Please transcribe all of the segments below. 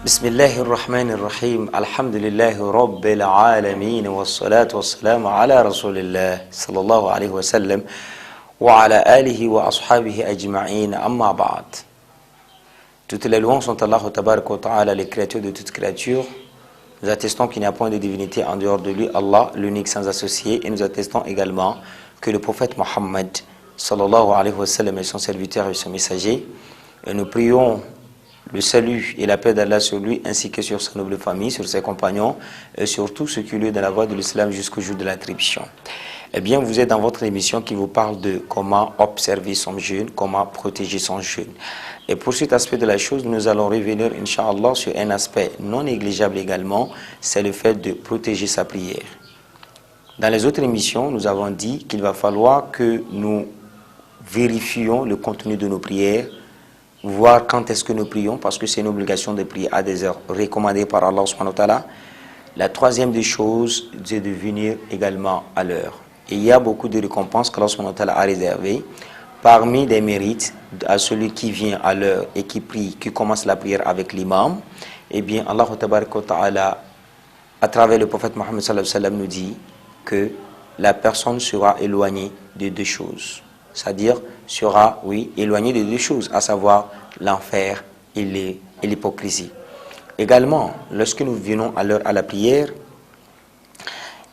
بسم الله الرحمن الرحيم الحمد لله رب العالمين والصلاة والسلام على رسول الله صلى الله عليه وسلم وعلى آله وأصحابه أجمعين أما بعد. Toutes les louanges sont Allah tabaraka wa ta'ala, les créatures de toutes créatures. Nous attestons qu'il n'y a point de divinité en dehors de lui, Allah, l'unique sans associé, et nous attestons également que le prophète Mohammed sallallahu alayhi wa sallam est son serviteur et son messager. Et nous prions le salut et la paix d'Allah sur lui, ainsi que sur sa noble famille, sur ses compagnons, et sur tous ceux qui lui dans la voie de l'islam jusqu'au jour de l'attribution. Eh bien, vous êtes dans votre émission qui vous parle de comment observer son jeûne, comment protéger son jeûne. Et pour cet aspect de la chose, nous allons revenir, Inch'Allah, sur un aspect non négligeable également, c'est le fait de protéger sa prière. Dans les autres émissions, nous avons dit qu'il va falloir que nous vérifions le contenu de nos prières, voir quand est-ce que nous prions, parce que c'est une obligation de prier à des heures recommandées par Allah subhanahu wa ta'ala. La troisième des choses, c'est de venir également à l'heure. Et il y a beaucoup de récompenses qu'Allah subhanahu wa ta'ala a réservées. Parmi les mérites à celui qui vient à l'heure et qui prie, qui commence la prière avec l'imam, eh bien Allah ta'ala, à travers le prophète Mohammed sallallahu alayhi wa sallam, nous dit que la personne sera éloignée de deux choses. C'est-à-dire sera, éloigné de deux choses, à savoir l'enfer et l'hypocrisie. Également, lorsque nous venons à l'heure à la prière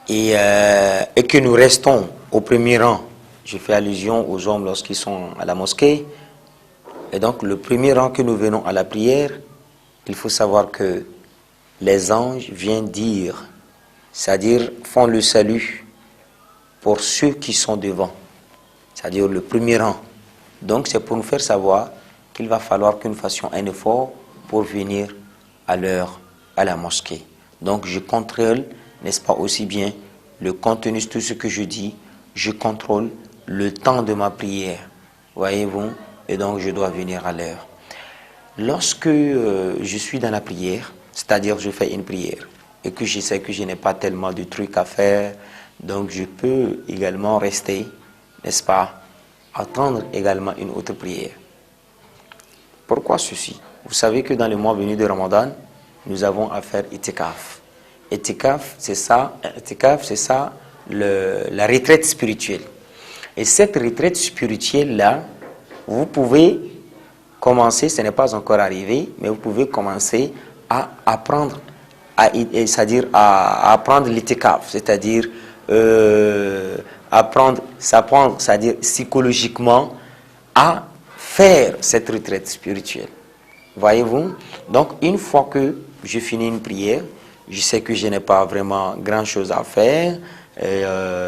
et que nous restons au premier rang, je fais allusion aux hommes lorsqu'ils sont à la mosquée, et donc le premier rang que nous venons à la prière, il faut savoir que les anges viennent dire, c'est-à-dire font le salut pour ceux qui sont devant. C'est-à-dire le premier rang. Donc c'est pour nous faire savoir qu'il va falloir que nous fassions un effort pour venir à l'heure à la mosquée. Donc je contrôle, n'est-ce pas, aussi bien le contenu de tout ce que je dis, je contrôle le temps de ma prière. Voyez-vous? Et donc je dois venir à l'heure. Lorsque je suis dans la prière, c'est-à-dire je fais une prière et que je sais que je n'ai pas tellement de trucs à faire, donc je peux également rester, n'est-ce pas, attendre également une autre prière. Pourquoi ceci? Vous savez que dans le mois venu de Ramadan, nous avons à faire itikaf. Itikaf, c'est ça, la retraite spirituelle. Et cette retraite spirituelle-là, vous pouvez commencer, ce n'est pas encore arrivé, mais vous pouvez commencer à apprendre, c'est-à-dire à apprendre l'itikaf, c'est-à-dire s'apprendre, c'est-à-dire psychologiquement, à faire cette retraite spirituelle. Voyez-vous? Donc, une fois que je finis une prière, je sais que je n'ai pas vraiment grand-chose à faire,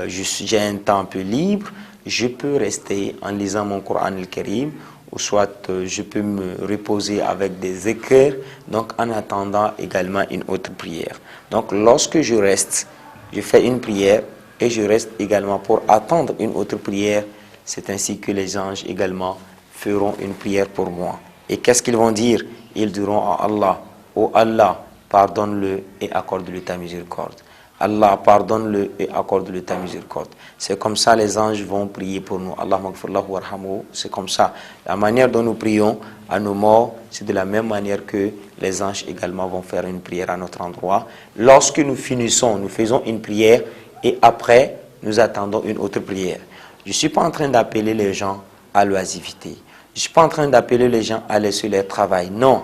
j'ai un temps un peu libre, je peux rester en lisant mon Coran al-Karim, ou soit je peux me reposer avec des écrits, donc en attendant également une autre prière. Donc, lorsque je reste, je fais une prière, et je reste également pour attendre une autre prière. C'est ainsi que les anges également feront une prière pour moi. Et qu'est-ce qu'ils vont dire? Ils diront à Allah, oh Allah, pardonne-le et accorde-lui ta miséricorde. Allah, pardonne-le et accorde-lui ta miséricorde. C'est comme ça les anges vont prier pour nous. Allah maghfirlahu warhamhu. C'est comme ça. La manière dont nous prions à nos morts, c'est de la même manière que les anges également vont faire une prière à notre endroit. Lorsque nous finissons, nous faisons une prière, et après, nous attendons une autre prière. Je ne suis pas en train d'appeler les gens à l'oisiveté. Je ne suis pas en train d'appeler les gens à laisser leur travail. Non.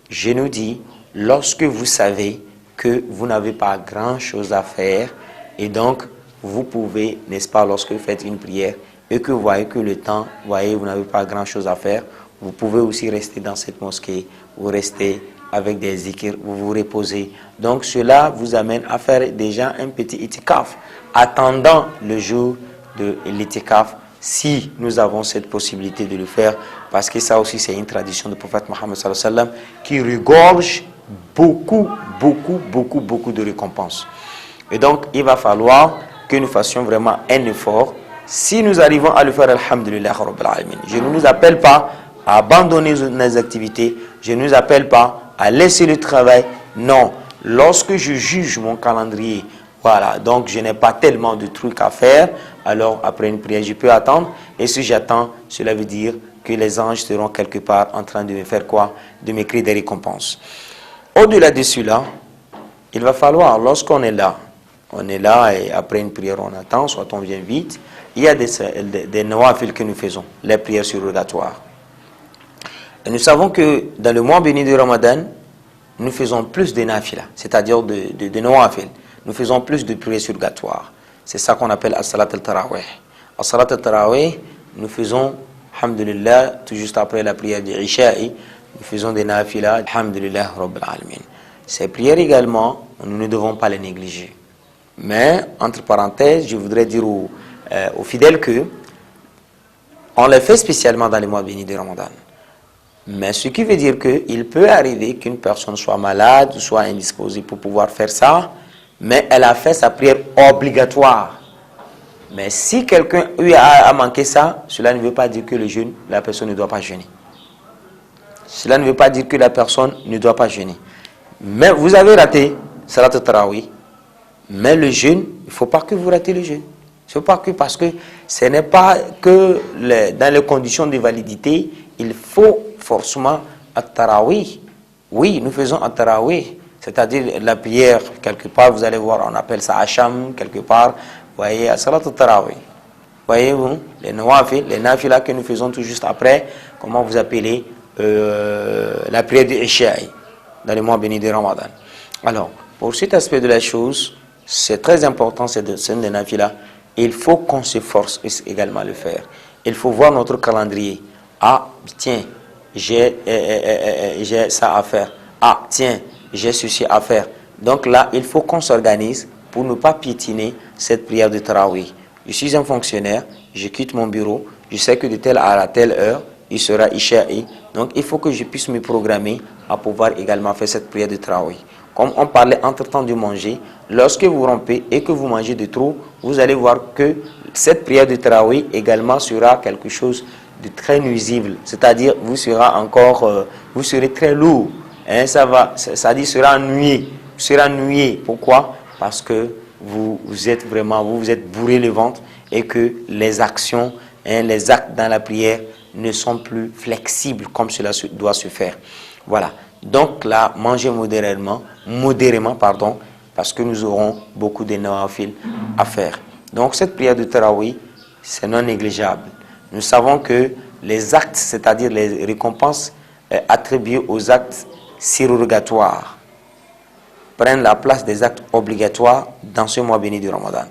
Je nous dis, lorsque vous savez que vous n'avez pas grand-chose à faire, et donc, vous pouvez, n'est-ce pas, lorsque vous faites une prière, et que vous voyez que le temps, vous n'avez pas grand-chose à faire, vous pouvez aussi rester dans cette mosquée, vous restez avec des zikrs, vous vous reposez. Donc cela vous amène à faire déjà un petit itikaf, attendant le jour de l'itikaf, si nous avons cette possibilité de le faire, parce que ça aussi c'est une tradition du prophète Mohammed sallallahu alayhi wa sallam qui regorge beaucoup de récompenses. Et donc il va falloir que nous fassions vraiment un effort. Si nous arrivons à le faire, alhamdulillah rabbil alamin. Je ne nous appelle pas à abandonner nos activités, je ne nous appelle pas à laisser le travail. Non, lorsque je juge mon calendrier, voilà, donc je n'ai pas tellement de trucs à faire, alors après une prière, je peux attendre. Et si j'attends, cela veut dire que les anges seront quelque part en train de me faire quoi? De m'écrire des récompenses. Au-delà de cela, il va falloir, lorsqu'on est là, et après une prière on attend, soit on vient vite, il y a des nawafil que nous faisons, les prières surrogatoires. Et nous savons que dans le mois béni de Ramadan, nous faisons plus de nafila, c'est-à-dire de nawafil. Nous faisons plus de prières surrogatoires. C'est ça qu'on appelle as-salat al-tarawih. As-salat al-tarawih, nous faisons, alhamdulillah, tout juste après la prière de Isha'i, nous faisons des nafila, alhamdulillah, rabbil alamin. Ces prières également, nous ne devons pas les négliger. Mais, entre parenthèses, je voudrais dire aux fidèles que on les fait spécialement dans les mois bénis de Ramadan. Mais ce qui veut dire qu'il peut arriver qu'une personne soit malade, soit indisposée pour pouvoir faire ça, mais elle a fait sa prière obligatoire. Mais si quelqu'un a manqué ça, cela ne veut pas dire que la personne ne doit pas jeûner. Cela ne veut pas dire que la personne ne doit pas jeûner. Mais vous avez raté Salat al-Tarawih, mais le jeûne, il ne faut pas que vous ratez le jeûne. Il faut pas que, parce que ce n'est pas que dans les conditions de validité, il faut forcément al-Tarawih. Oui, nous faisons al-Tarawih, c'est-à-dire la prière, quelque part, vous allez voir, on appelle ça Hacham, quelque part, vous voyez, Salat al-Tarawih. Voyez-vous, les nawafil, les nafilas que nous faisons tout juste après, comment vous appelez la prière de Isha'i, dans les mois bénis de Ramadan. Alors, pour cet aspect de la chose, c'est très important, c'est des nafilas. Il faut qu'on se force également à le faire. Il faut voir notre calendrier. Ah, tiens, j'ai ça à faire. Ah, tiens, j'ai ceci à faire. Donc là, il faut qu'on s'organise pour ne pas piétiner cette prière de Tarawih. Je suis un fonctionnaire, je quitte mon bureau, je sais que de telle à telle heure, il sera Isha'i. Donc il faut que je puisse me programmer à pouvoir également faire cette prière de Tarawih. Comme on parlait entre-temps de manger, lorsque vous rompez et que vous mangez de trop, vous allez voir que cette prière de Tarawih également sera quelque chose de très nuisible. C'est-à-dire, vous serez très lourd. Hein, ça dit sera ennuyé. Vous serez ennuyé. Pourquoi? Parce que vous vous êtes bourré le ventre et que les actions, les actes dans la prière ne sont plus flexibles comme cela doit se faire. Voilà. Donc là, mangez modérément, parce que nous aurons beaucoup de nawafil à faire. Donc cette prière de Tarawih, c'est non négligeable. Nous savons que les actes, c'est-à-dire les récompenses attribuées aux actes surrogatoires, prennent la place des actes obligatoires dans ce mois béni du Ramadan.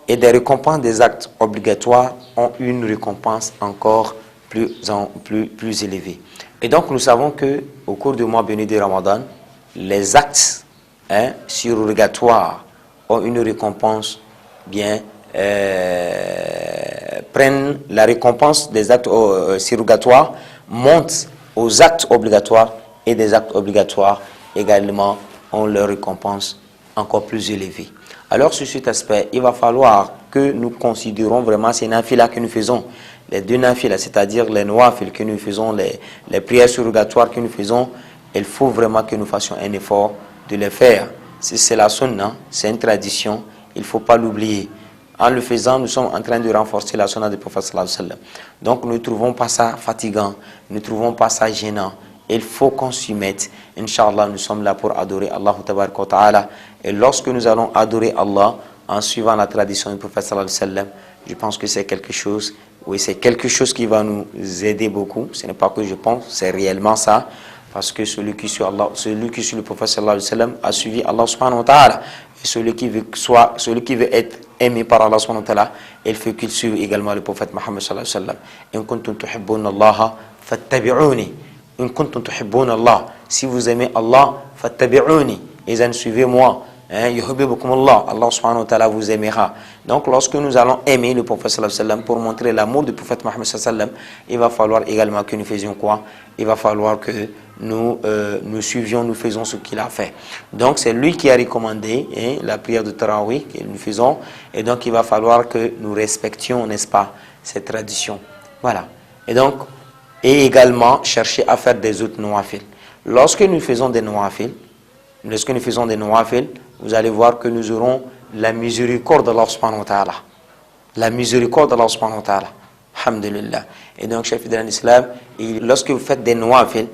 Et des récompenses des actes obligatoires ont une récompense encore plus élevée. Et donc nous savons que au cours du mois béni du Ramadan, les actes surrogatoires ont une récompense prennent la récompense des actes surrogatoires, montent aux actes obligatoires, et des actes obligatoires également ont leur récompense encore plus élevée. Alors sur cet aspect, il va falloir que nous considérons vraiment ces nafilas que nous faisons, les deux nafilas, c'est-à-dire les nawafil que nous faisons, les prières surrogatoires que nous faisons. Il faut vraiment que nous fassions un effort de les faire. C'est la sunna, c'est une tradition, il ne faut pas l'oublier. En le faisant, nous sommes en train de renforcer la sunna du prophète sallallahu alayhi wa sallam. Donc nous ne trouvons pas ça fatigant, nous ne trouvons pas ça gênant. Il faut qu'on s'y mette. Inch'Allah, nous sommes là pour adorer Allah tabaraka wa ta'ala. Et lorsque nous allons adorer Allah en suivant la tradition du prophète sallallahu alayhi wa sallam, je pense que c'est quelque chose, c'est quelque chose qui va nous aider beaucoup. Ce n'est pas que je pense, c'est réellement ça. Parce que celui qui suit le prophète sallallahu alayhi wa sallam a suivi Allah subhanahu wa ta'ala. Et celui qui veut être aimé par Allah subhanahu wa ta'ala, il faut qu'il suive également le prophète Muhammad sallallahu alayhi wa sallam. In kuntum tuhibbuna Allah fattabi'uni. In kuntum tuhibbuna Allah. Si vous aimez Allah, fattabi'uni. Et suivez-moi. Yuhibbukum Allah. Allah subhanahu wa ta'ala vous aimera. Donc lorsque nous allons aimer le prophète sallallahu alayhi wa sallam pour montrer l'amour du prophète Muhammad sallallahu alayhi wa sallam, il va falloir également que nous faisions quoi? Il va falloir que nous suivions, nous faisons ce qu'il a fait. Donc c'est lui qui a recommandé la prière de Tarawih que nous faisons, et donc il va falloir que nous respections, n'est-ce pas, cette tradition. Voilà. Et également chercher à faire des autres nawafil. Lorsque nous faisons des nawafil, vous allez voir que nous aurons la miséricorde d'Allah subhanahu wa ta'ala. La miséricorde d'Allah subhanahu wa ta'ala. Alhamdulillah. Et donc, chef de l'islam, lorsque vous faites des nawafil,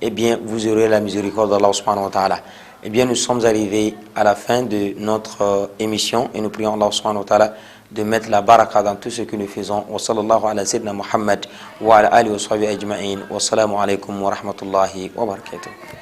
eh bien, vous aurez la miséricorde d'Allah subhanahu wa ta'ala. Eh bien, nous sommes arrivés à la fin de notre émission et nous prions Allah subhanahu wa ta'ala de mettre la baraka dans tout ce que nous faisons. Wa sallallahu ala sayyidina Muhammad wa ala alihi wa sahbihi ajma'in. Wa salamu alaykum wa rahmatullahi wa barakatuh.